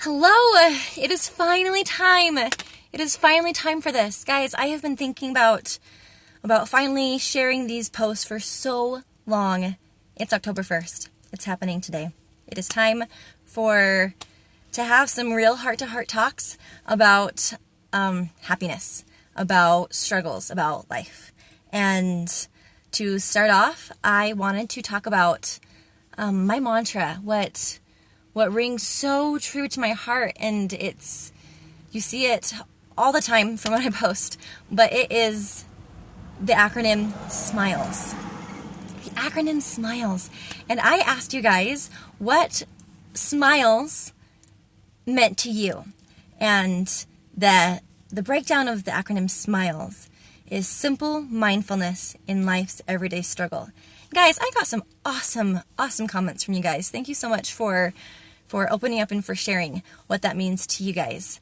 Hello! It is finally time. It is finally time for this. Guys, I have been thinking about finally sharing these posts for so long. It's October 1st. It's happening today. It is time to have some real heart-to-heart talks about happiness, about struggles, about life. And to start off, I wanted to talk about my mantra, what rings so true to my heart, and you see it all the time from what I post, but it is the acronym SMILES. The acronym SMILES. And I asked you guys what SMILES meant to you. And the breakdown of the acronym SMILES is simple mindfulness in life's everyday struggle. Guys, I got some awesome comments from you guys. Thank you so much for opening up and for sharing what that means to you guys.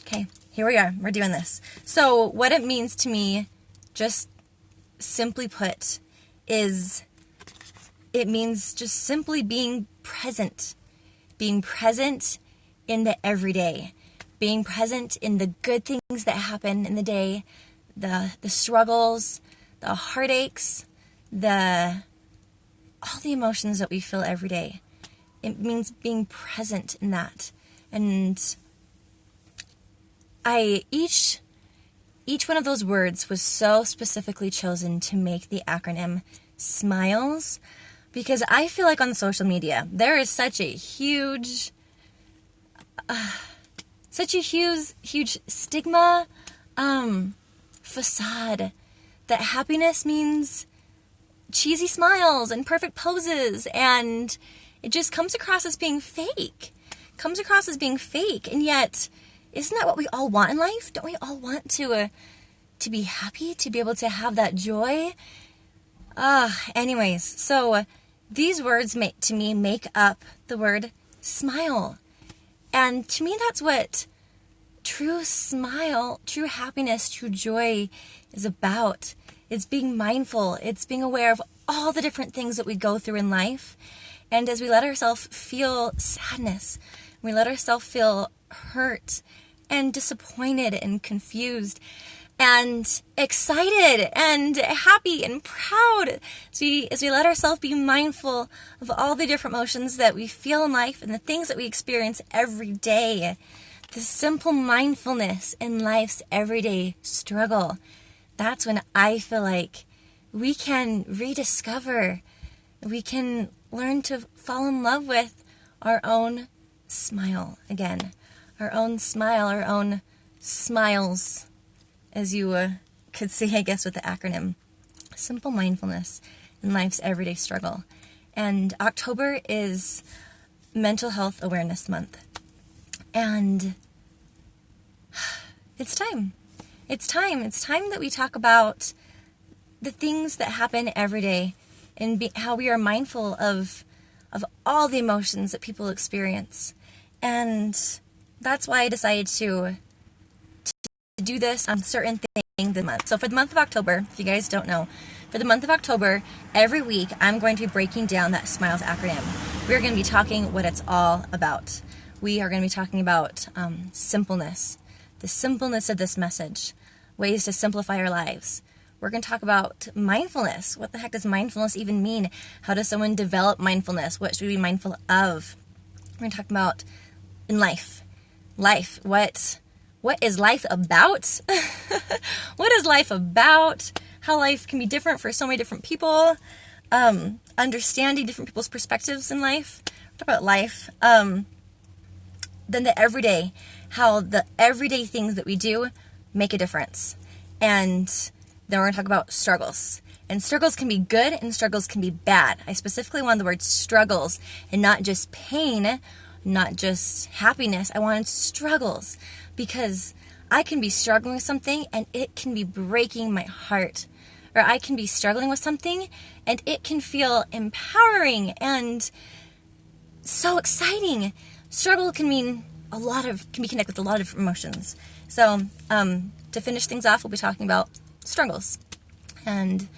Okay, here we are. We're doing this. So what it means to me, just simply put, is it means just simply being present. Being present in the everyday. Being present in the good things that happen in the day, the struggles, the heartaches, all the emotions that we feel every day. It means being present in that. And each one of those words was so specifically chosen to make the acronym SMILES, because I feel like on social media there is such a huge stigma, facade that happiness means cheesy smiles and perfect poses, and it just comes across as being fake. And yet, isn't that what we all want in life? Don't we all want to be happy, to be able to have that joy? Anyways, so these words make up the word smile. And to me, that's what true happiness, true joy is about. It's being mindful. It's being aware of all the different things that we go through in life. And as we let ourselves feel sadness, we let ourselves feel hurt and disappointed and confused and excited and happy and proud. As we let ourselves be mindful of all the different emotions that we feel in life and the things that we experience every day. The simple mindfulness in life's everyday struggle. That's when I feel like we can rediscover, we can learn to fall in love with our own smile again. Our own smile, our own smiles, as you could see, I guess, with the acronym. Simple mindfulness in life's everyday struggle. And October is Mental Health Awareness Month. And it's time. It's time that we talk about the things that happen every day and how we are mindful of all the emotions that people experience. And that's why I decided to do this on certain things this month. So for the month of October, if you guys don't know, for the month of October, every week I'm going to be breaking down that SMILES acronym. We're going to be talking what it's all about. We are going to be talking about simpleness. The simpleness of this message, ways to simplify our lives. We're going to talk about mindfulness. What the heck does mindfulness even mean? How does someone develop mindfulness? What should we be mindful of? We're going to talk about in life. Life. What is life about? What is life about? How life can be different for so many different people. Understanding different people's perspectives in life. Talk about life. Then the everyday, how the everyday things that we do make a difference. And then we're going to talk about struggles. And struggles can be good and struggles can be bad. I specifically wanted the word struggles and not just pain, not just happiness. I wanted struggles because I can be struggling with something and it can be breaking my heart. Or I can be struggling with something and it can feel empowering and so exciting. Struggle can be connected with a lot of different emotions. So, to finish things off, we'll be talking about struggles and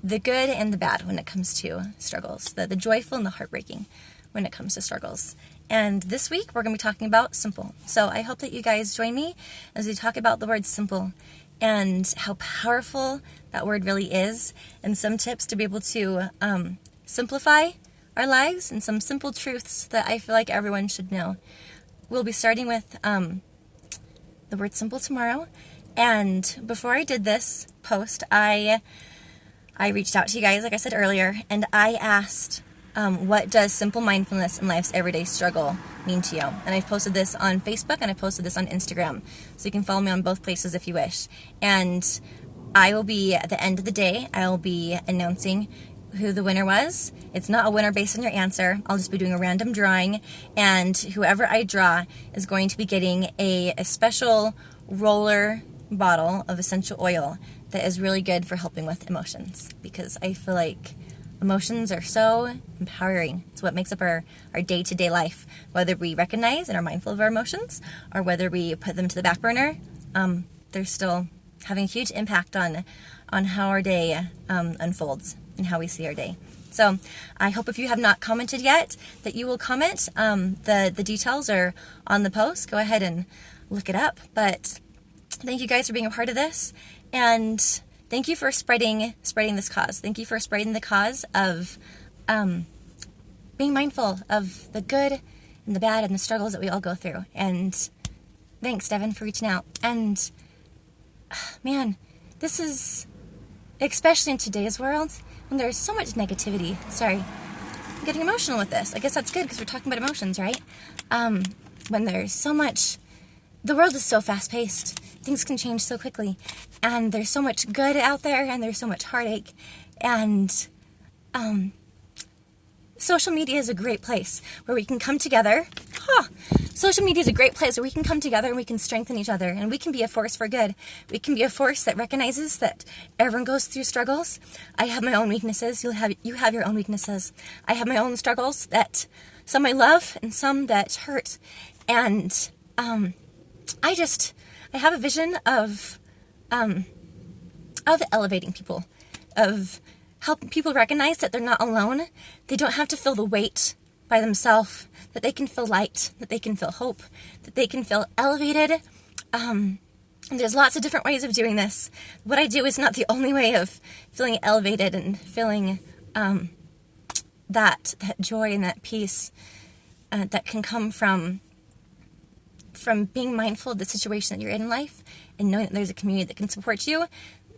the good and the bad when it comes to struggles, the joyful and the heartbreaking. when it comes to struggles. And this week we're going to be talking about simple. So I hope that you guys join me as we talk about the word simple and how powerful that word really is, and some tips to be able to simplify our lives and some simple truths that I feel like everyone should know. We'll be starting with the word simple tomorrow. And before I did this post, I reached out to you guys, like I said earlier, and I asked, what does simple mindfulness in life's everyday struggle mean to you? And I've posted this on Facebook and I posted this on Instagram. So you can follow me on both places if you wish. And I will be, at the end of the day, I will be announcing who the winner was. It's not a winner based on your answer. I'll just be doing a random drawing, and whoever I draw is going to be getting a special roller bottle of essential oil that is really good for helping with emotions, because I feel like emotions are so empowering. It's what makes up our day-to-day life, whether we recognize and are mindful of our emotions or whether we put them to the back burner. They're still having a huge impact on how our day unfolds and how we see our day. So I hope if you have not commented yet that you will comment. The details are on the post. Go ahead and look it up. But thank you guys for being a part of this, and thank you for spreading this cause. Thank you for spreading the cause of being mindful of the good and the bad and the struggles that we all go through. And thanks, Devin, for reaching out. And man, this is, especially in today's world, when there's so much negativity. Sorry, I'm getting emotional with this. I guess that's good because we're talking about emotions, right? When there's so much, the world is so fast-paced. Things can change so quickly. And there's so much good out there, and there's so much heartache. And social media is a great place where we can come together. Social media is a great place where we can come together and we can strengthen each other, and we can be a force for good. We can be a force that recognizes that everyone goes through struggles. I have my own weaknesses. You have your own weaknesses. I have my own struggles, that some I love and some that hurt. And I have a vision of elevating people, of helping people recognize that they're not alone. They don't have to feel the weight by themselves, that they can feel light, that they can feel hope, that they can feel elevated. And there's lots of different ways of doing this. What I do is not the only way of feeling elevated and feeling that joy and that peace that can come from being mindful of the situation that you're in life and knowing that there's a community that can support you.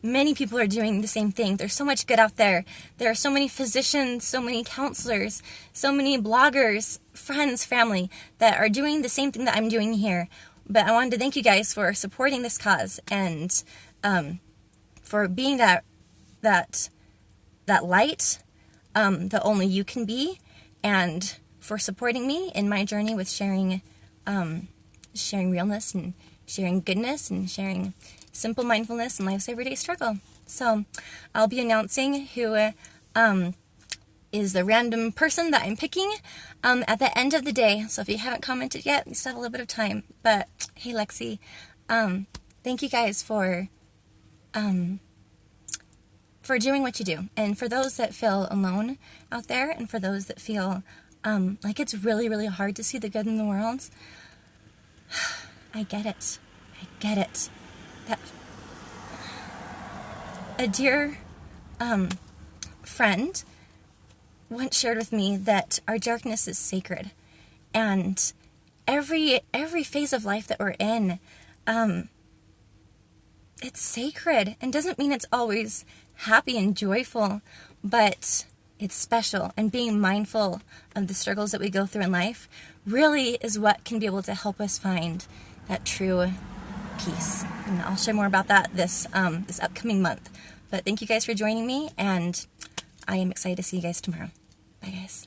Many people are doing the same thing. There's so much good out there. There are so many physicians, so many counselors, so many bloggers, friends, family that are doing the same thing that I'm doing here. But I wanted to thank you guys for supporting this cause and for being that light that only you can be, and for supporting me in my journey with sharing realness and sharing goodness and sharing simple mindfulness in life's everyday struggle. So I'll be announcing who is the random person that I'm picking at the end of the day. So if you haven't commented yet, you still have a little bit of time. But hey, Lexi, thank you guys for doing what you do. And for those that feel alone out there, and for those that feel like it's really, really hard to see the good in the world, I get it. That a dear friend once shared with me that our darkness is sacred, and every phase of life that we're in, it's sacred, and doesn't mean it's always happy and joyful, but it's special. And being mindful of the struggles that we go through in life really is what can be able to help us find that true peace. And I'll share more about that this upcoming month. But thank you guys for joining me, and I am excited to see you guys tomorrow. Bye, guys.